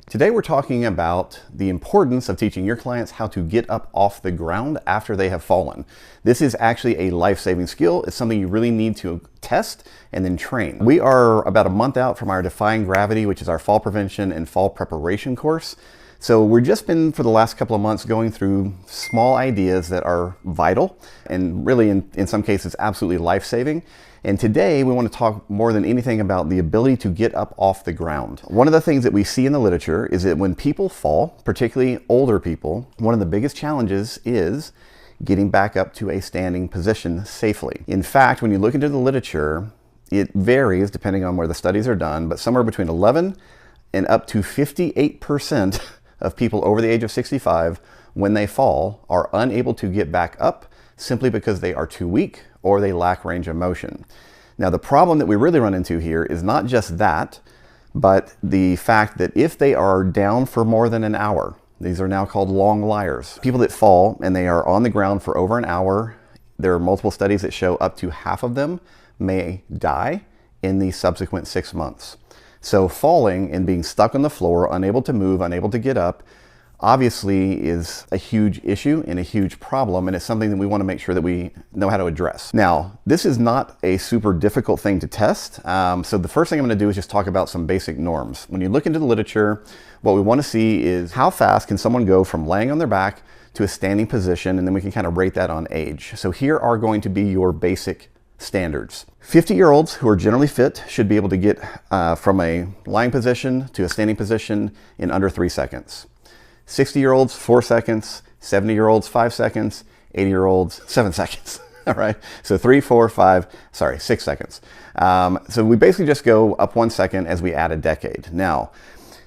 Today we're talking about the importance of teaching your clients how to get up off the ground after they have fallen. This is actually a life-saving skill. It's something you really need to test and then train. We are about a month out from our Defying Gravity, which is our fall prevention and fall preparation course. So we've just been, for the last couple of months, going through small ideas that are vital and really in some cases absolutely life-saving. And today we want to talk more than anything about the ability to get up off the ground. One of the things that we see in the literature is that when people fall, particularly older people, one of the biggest challenges is getting back up to a standing position safely. In fact, when you look into the literature, it varies depending on where the studies are done, but somewhere between 11 and up to 58% of people over the age of 65, when they fall, are unable to get back up simply because they are too weak or they lack range of motion. Now, the problem that we really run into here is not just that, but the fact that if they are down for more than an hour, these are now called long liers. People that fall and they are on the ground for over an hour, there are multiple studies that show up to half of them may die in the subsequent 6 months. So falling and being stuck on the floor, unable to move, unable to get up, obviously is a huge issue and a huge problem, and it's something that we want to make sure that we know how to address. Now, this is not a super difficult thing to test, so the first thing I'm going to do is just talk about some basic norms. When you look into the literature, what we want to see is how fast can someone go from laying on their back to a standing position, and then we can kind of rate that on age. So here are going to be your basic standards. 50-year-olds who are generally fit should be able to get from a lying position to a standing position in under 3 seconds. 60-year-olds, 4 seconds, 70-year-olds, 5 seconds, 80-year-olds, 7 seconds. All right, so 6 seconds. So we basically just go up 1 second as we add a decade. Now,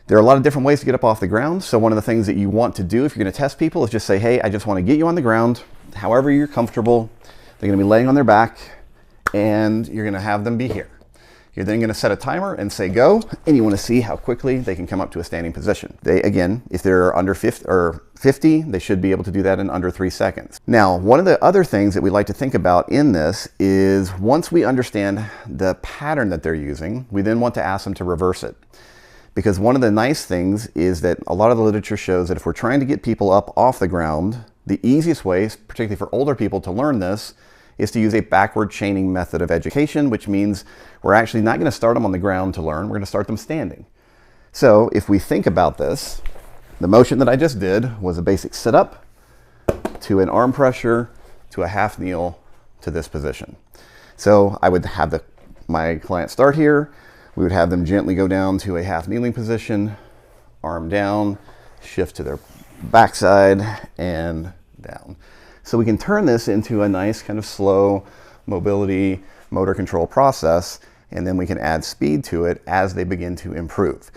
there are a lot of different ways to get up off the ground. So one of the things that you want to do if you're going to test people is just say, hey, I just want to get you on the ground, however you're comfortable. They're going to be laying on their back, and you're going to have them be here. You're then going to set a timer and say go, and you want to see how quickly they can come up to a standing position. Again, if they're under 50, they should be able to do that in under 3 seconds. Now, one of the other things that we like to think about in this is once we understand the pattern that they're using, we then want to ask them to reverse it. Because one of the nice things is that a lot of the literature shows that if we're trying to get people up off the ground, the easiest way, particularly for older people to learn this, is to use a backward chaining method of education, which means we're actually not going to start them on the ground to learn, we're going to start them standing. So if we think about this, the motion that I just did was a basic sit-up to an arm pressure to a half kneel to this position. So I would have my client start here, we would have them gently go down to a half kneeling position, arm down, shift to their backside and down. So we can turn this into a nice kind of slow mobility, motor control process, and then we can add speed to it as they begin to improve.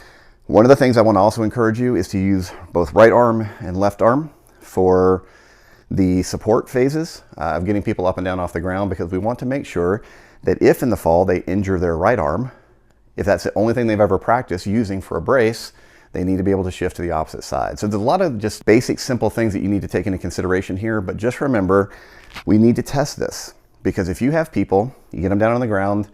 One of the things I want to also encourage you is to use both right arm and left arm for the support phases of getting people up and down off the ground, because we want to make sure that if in the fall they injure their right arm, if that's the only thing they've ever practiced using for a brace, they need to be able to shift to the opposite side. So there's a lot of just basic, simple things that you need to take into consideration here, but just remember, we need to test this, because if you have people, you get them down on the ground,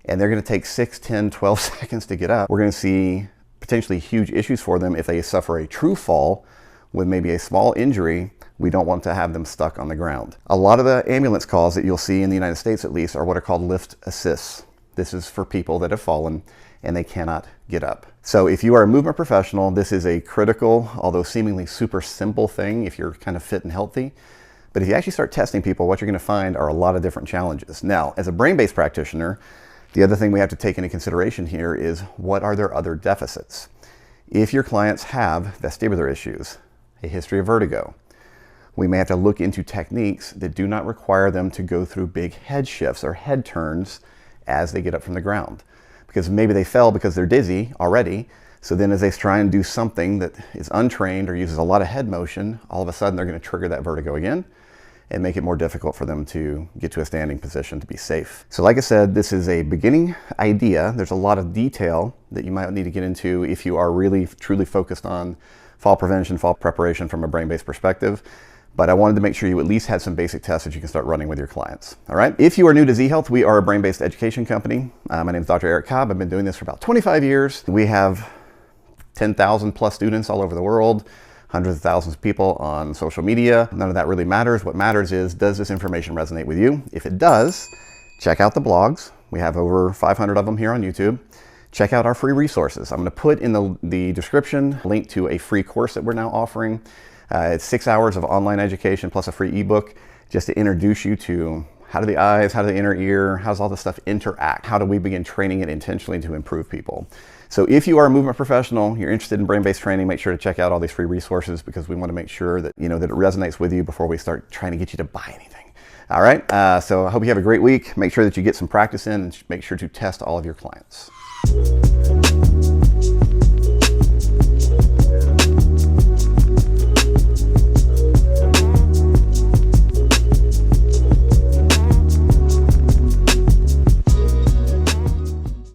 and they're gonna take 6, 10, 12 seconds to get up, we're gonna see potentially huge issues for them if they suffer a true fall with maybe a small injury. We don't want to have them stuck on the ground. A lot of the ambulance calls that you'll see in the United States at least are what are called lift assists. This is for people that have fallen and they cannot get up. So if you are a movement professional, this is a critical, although seemingly super simple thing if you're kind of fit and healthy. But if you actually start testing people, what you're going to find are a lot of different challenges. Now, as a brain-based practitioner, the other thing we have to take into consideration here is what are their other deficits? If your clients have vestibular issues, a history of vertigo, we may have to look into techniques that do not require them to go through big head shifts or head turns as they get up from the ground. Because maybe they fell because they're dizzy already, so then as they try and do something that is untrained or uses a lot of head motion, all of a sudden they're going to trigger that vertigo again and make it more difficult for them to get to a standing position to be safe. So like I said, this is a beginning idea. There's a lot of detail that you might need to get into if you are really truly focused on fall prevention, fall preparation from a brain-based perspective. But I wanted to make sure you at least had some basic tests that you can start running with your clients. All right. If you are new to Z-Health, we are a brain-based education company. My name is Dr. Cobb. I've been doing this for about 25 years. We have 10,000 plus students all over the world, hundreds of thousands of people on social media. None of that really matters. What matters is, does this information resonate with you? If it does, check out the blogs. We have over 500 of them here on YouTube. Check out our free resources. I'm going to put in the description a link to a free course that we're now offering. It's 6 hours of online education plus a free ebook just to introduce you to how do the eyes, how do the inner ear, how does all this stuff interact? How do we begin training it intentionally to improve people? So if you are a movement professional, you're interested in brain-based training, make sure to check out all these free resources because we want to make sure that, that it resonates with you before we start trying to get you to buy anything. All right, so I hope you have a great week. Make sure that you get some practice in and make sure to test all of your clients.